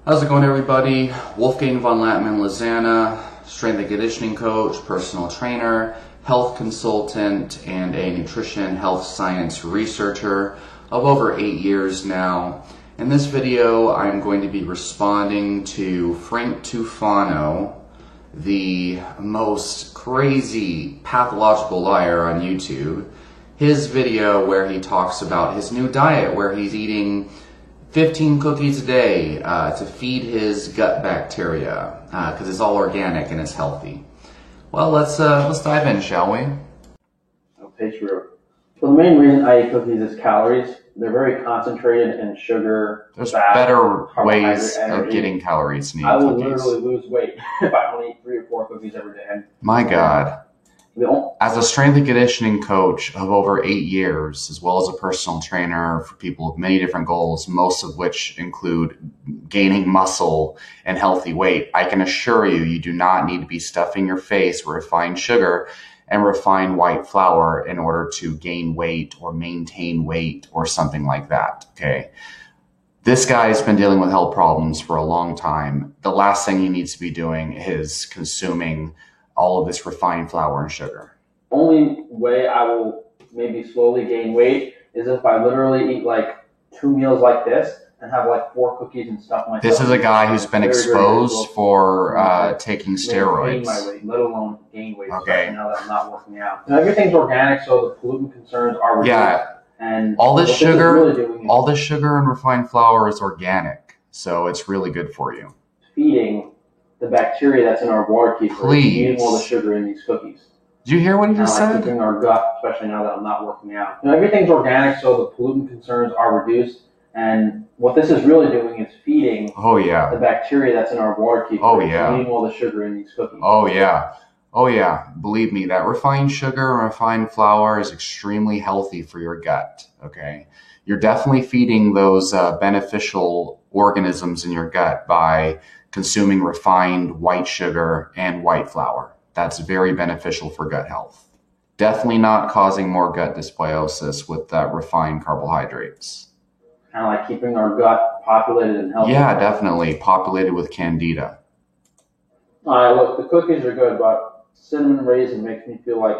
How's it going, everybody? Wolfgang von Latman-Lizana, strength and conditioning coach, personal trainer, health consultant, and a nutrition health science researcher of over 8 years now. In this video, I'm going to be responding to Frank Tufano, the most crazy pathological liar on YouTube. His video where he talks about his new diet, where he's eating 15 cookies a day to feed his gut bacteria because it's all organic and it's healthy. Well, let's dive in, shall we? Okay, true. So the main reason I eat cookies is calories. They're very concentrated in sugar, There's fat, better ways energy. of getting calories than I eating will cookies. literally lose weight if I only eat 3 or 4 cookies every day. My God. The As a strength and conditioning coach of over 8 years, as well as a personal trainer for people with many different goals, most of which include gaining muscle and healthy weight, I can assure you, you do not need to be stuffing your face with refined sugar and refined white flour in order to gain weight or maintain weight or something like that, okay? This guy's been dealing with health problems for a long time. The last thing he needs to be doing is consuming all of this refined flour and sugar. only way I will maybe slowly gain weight is if I literally eat like 2 meals like this and have like 4 cookies and stuff myself. This is a guy who's been exposed for taking Maintain steroids. my weight, let alone gain weight. Okay. Especially now that I'm not working out. And everything's organic, so the pollutant concerns are reduced. Yeah. And All this what sugar, is really doing is all this sugar and refined flour is organic, so it's really good for you. feeding the bacteria that's in our water keeper. Please. Eating all the sugar in these cookies. Did you hear what he And just like said? keeping our gut, especially now that I'm not working out. Everything's organic, so the pollutant concerns are reduced. And what this is really doing is feeding Oh yeah. the bacteria that's in our water keeper. Oh, yeah. Eating all the sugar in these cookies. Oh yeah. Oh yeah. Believe me, that refined sugar and refined flour is extremely healthy for your gut, okay? You're definitely feeding those beneficial organisms in your gut by consuming refined white sugar and white flour. That's very beneficial for gut health. Definitely not causing more gut dysbiosis with that refined carbohydrates. Kind of like keeping our gut populated and healthy. Yeah, definitely populated with candida. All right, look, the cookies are good, but cinnamon raisin makes me feel like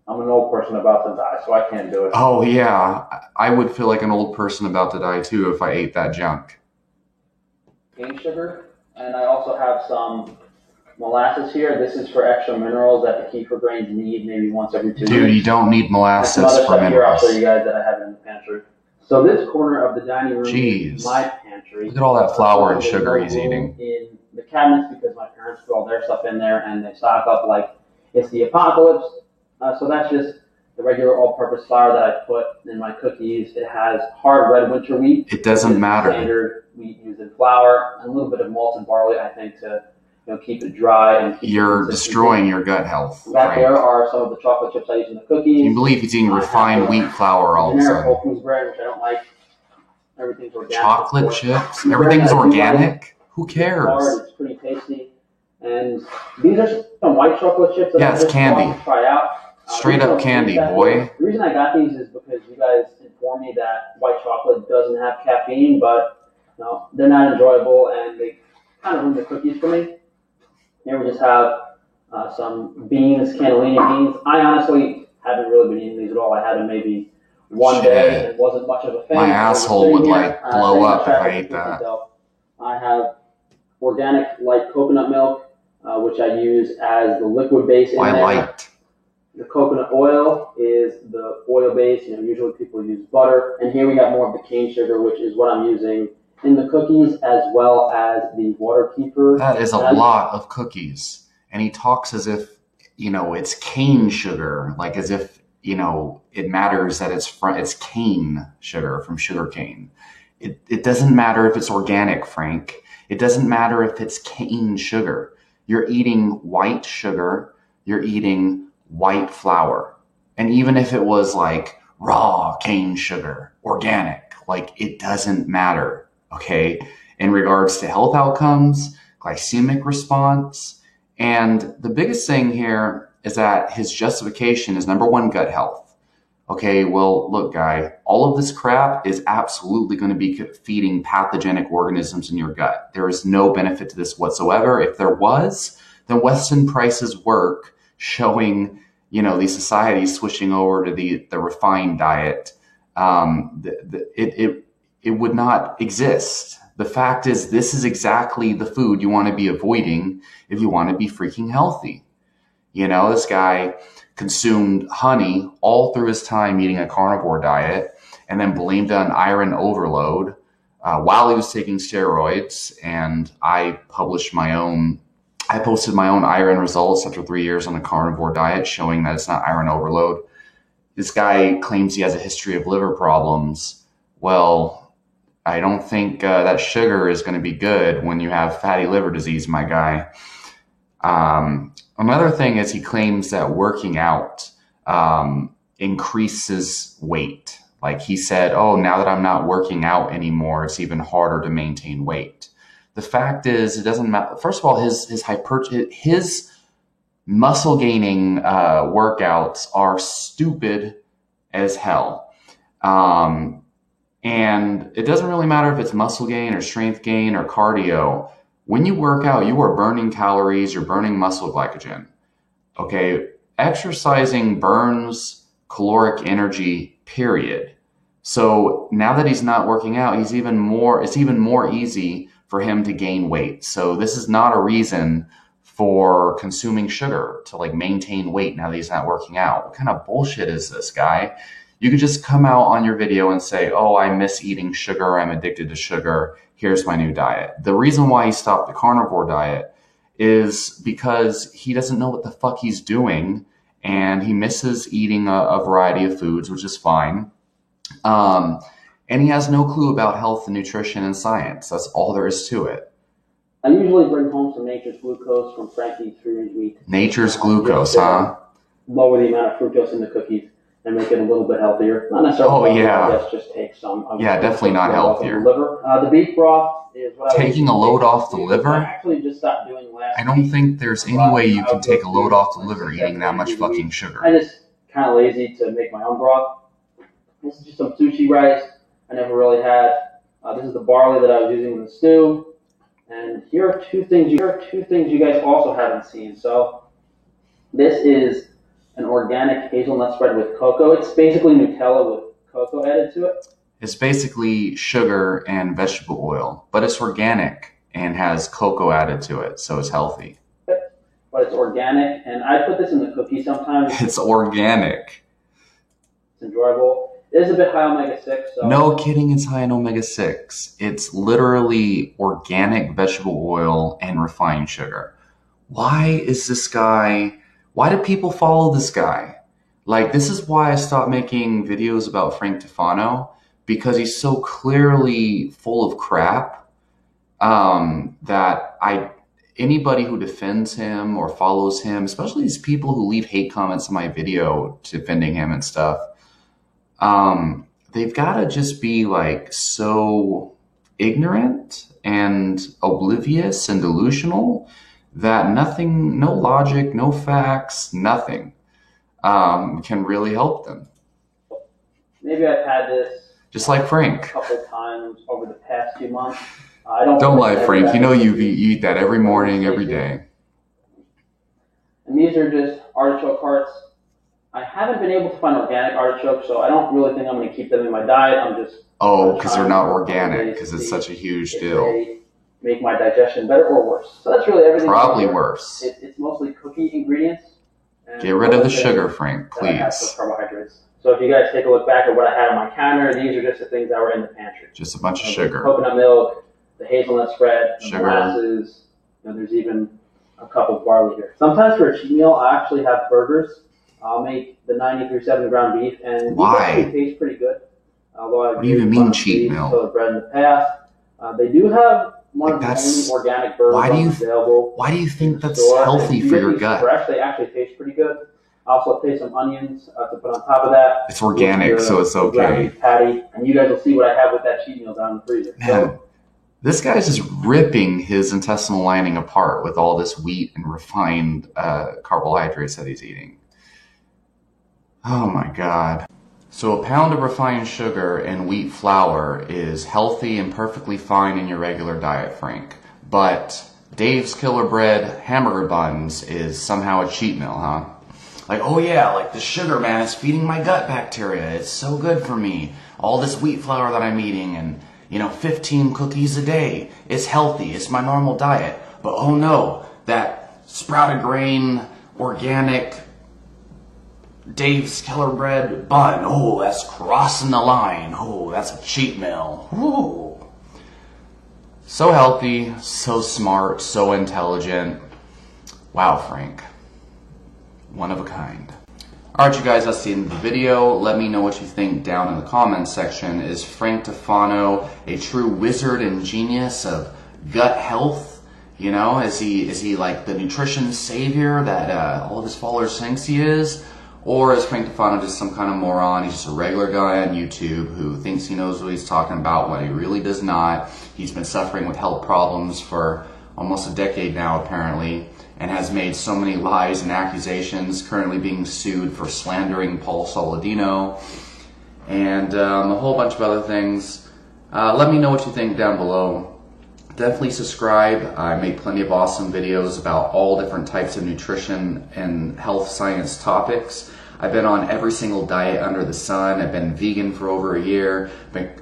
I'm an old person about to die, so I can't do it. Oh yeah, I would feel like an old person about to die too if I ate that junk. Cane sugar, and I also have some molasses here. This is for extra minerals that the kefir grains need maybe once every 2 Dude, weeks. you don't need Some molasses other for stuff here I'll show you minerals. guys that I have in the pantry. So this corner of the dining room Jeez. is my pantry. Look at all that flour and There's sugar no he's room eating. in the cabinets because my parents put all their stuff in there and they stock up like it's the apocalypse. So that's just the regular all-purpose flour that I put in my cookies. It has hard red winter wheat. It doesn't which is matter. Standard wheat used in flour, and a little bit of malted barley, I think, to keep it dry and keep You're it consistent. destroying your gut health, Back there Frank. are some of the chocolate chips I use in the cookies. Can you believe he's eating refined wheat flour all of a Generic sudden? Whole Foods bread, which I don't like. Everything's organic. Chocolate of course. chips? Everything's organic? Who It's cares? hard, it's pretty tasty. And these are some white chocolate chips that Yeah, I it's just candy. bought to try out. Straight These up are candy, caffeine. boy. The reason I got these is because you guys informed me that white chocolate doesn't have caffeine, but they're not enjoyable and they kind of ruin the cookies for me. Here we just have some beans, cannellini beans. I honestly haven't really been eating these at all. I had them maybe one day and it wasn't much of a fan. My So we're asshole sitting would here, like blow sitting in up if I traffic ate with that. myself. I have organic light coconut milk, which I use as the liquid base in Why there. light? The coconut oil is the oil base. Usually people use butter. And here we have more of the cane sugar, which is what I'm using in the cookies as well as the water keeper. That is a lot of cookies. And he talks as if, it's cane sugar, like as if, it matters that it's cane sugar from sugar cane. It doesn't matter if it's organic, Frank. It doesn't matter if it's cane sugar. You're eating white sugar. You're eating white flour. And even if it was like raw cane sugar, organic, like it doesn't matter, okay? In regards to health outcomes, glycemic response, and the biggest thing here is that his justification is number one, gut health. Okay, well, look, guy, all of this crap is absolutely going to be feeding pathogenic organisms in your gut. There is no benefit to this whatsoever. If there was, then Weston Price's work showing, these societies switching over to the refined diet, it would not exist. The fact is, this is exactly the food you want to be avoiding if you want to be freaking healthy. This guy consumed honey all through his time eating a carnivore diet and then blamed it on iron overload while he was taking steroids. And I posted my own iron results after 3 years on a carnivore diet showing that it's not iron overload. This guy claims he has a history of liver problems. Well, I don't think that sugar is going to be good when you have fatty liver disease, my guy. Another thing is he claims that working out increases weight. Like he said, oh, now that I'm not working out anymore, it's even harder to maintain weight. The fact is, it doesn't matter. First of all, his muscle gaining workouts are stupid as hell. And it doesn't really matter if it's muscle gain or strength gain or cardio. When you work out, you are burning calories, you're burning muscle glycogen. Okay, exercising burns caloric energy, period. So now that he's not working out, it's even more easy for him to gain weight. So this is not a reason for consuming sugar to maintain weight now that he's not working out. What kind of bullshit is this, guy? You could just come out on your video and say, oh, I miss eating sugar, I'm addicted to sugar, here's my new diet. The reason why he stopped the carnivore diet is because he doesn't know what the fuck he's doing, and he misses eating a variety of foods, which is fine. And he has no clue about health and nutrition and science. That's all there is to it. I usually bring home some Nature's Glucose from Frankie's free-range wheat. Nature's Glucose, huh? Lower the amount of fructose in the cookies and make it a little bit healthier. Not necessarily. Oh, yeah. I guess just take some. Yeah, definitely not healthier. The liver. The beef broth is what taking a load off the liver? I actually just stopped doing last I don't think there's any way you can take a load off the liver eating that much fucking sugar. I'm just kind of lazy to make my own broth. This is just some sushi rice I never really had. This is the barley that I was using in the stew. And here are two things you guys also haven't seen. So this is an organic hazelnut spread with cocoa. It's basically Nutella with cocoa added to it. It's basically sugar and vegetable oil, but it's organic and has cocoa added to it, so it's healthy. But it's organic, and I put this in the cookie sometimes. It's organic. It's enjoyable. It is a bit high omega-6. So. No kidding, it's high in omega-6. It's literally organic vegetable oil and refined sugar. Why do people follow this guy? This is why I stopped making videos about Frank Tufano, because he's so clearly full of crap that anybody who defends him or follows him, especially these people who leave hate comments on my video defending him and stuff, they've got to just be so ignorant and oblivious and delusional that no logic, no facts, nothing can really help them. Maybe I've had this just like Frank a couple times over the past few months. Don't lie, Frank. You eat that every morning, every day. And these are just artichoke hearts. I haven't been able to find organic artichokes, so I don't really think I'm going to keep them in my diet. I'm just because they're not organic, because it's such a huge deal. They make my digestion better or worse. So that's really everything. Probably worse. It's mostly cookie ingredients. Get rid of the sugar, Frank, please. Carbohydrates. So if you guys take a look back at what I had on my counter, these are just the things that were in the pantry. Just a bunch of sugar. Coconut milk, the hazelnut spread, the sugar. molasses, and there's even a cup of barley here. Sometimes for a cheat meal, I actually have burgers. I'll make the 93.7 ground beef, and these actually taste pretty good. What do you even mean cheat meal? So bread in the past. They do have one of the only organic burgers available. Why do you think that's healthy for your gut? They actually taste pretty good. I also taste some onions to put on top of that. It's organic, so it's okay. Patty, and you guys will see what I have with that cheat meal down in the freezer. Man, this guy's just ripping his intestinal lining apart with all this wheat and refined carbohydrates that he's eating. Oh my God. So a pound of refined sugar and wheat flour is healthy and perfectly fine in your regular diet, Frank. But Dave's Killer Bread hamburger buns is somehow a cheat meal, huh? Like, oh yeah, like the sugar, man, is feeding my gut bacteria. It's so good for me. All this wheat flour that I'm eating and, 15 cookies a day. It's healthy. It's my normal diet. But oh no, that sprouted grain, organic, Dave's Killer Bread bun. Oh, that's crossing the line. Oh, that's a cheat meal. Ooh. So healthy, so smart, so intelligent. Wow, Frank. One of a kind. Alright, you guys, that's the end of the video. Let me know what you think down in the comments section. Is Frank Tufano a true wizard and genius of gut health? Is he like the nutrition savior that all of his followers thinks he is? Or is Frank Tufano just some kind of moron? He's just a regular guy on YouTube who thinks he knows what he's talking about when he really does not. He's been suffering with health problems for almost a decade now, apparently, and has made so many lies and accusations, currently being sued for slandering Paul Saladino, and a whole bunch of other things. Let me know what you think down below. Definitely subscribe. I make plenty of awesome videos about all different types of nutrition and health science topics. I've been on every single diet under the sun. I've been vegan for over a year.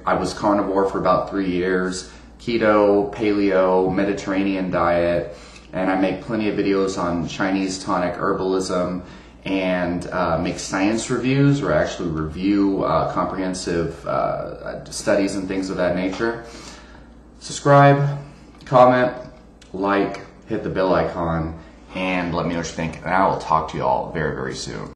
I was carnivore for about 3 years. Keto, paleo, Mediterranean diet. And I make plenty of videos on Chinese tonic herbalism and make science reviews, or actually review comprehensive studies and things of that nature. Subscribe, comment, like, hit the bell icon, and let me know what you think. And I will talk to you all very, very soon.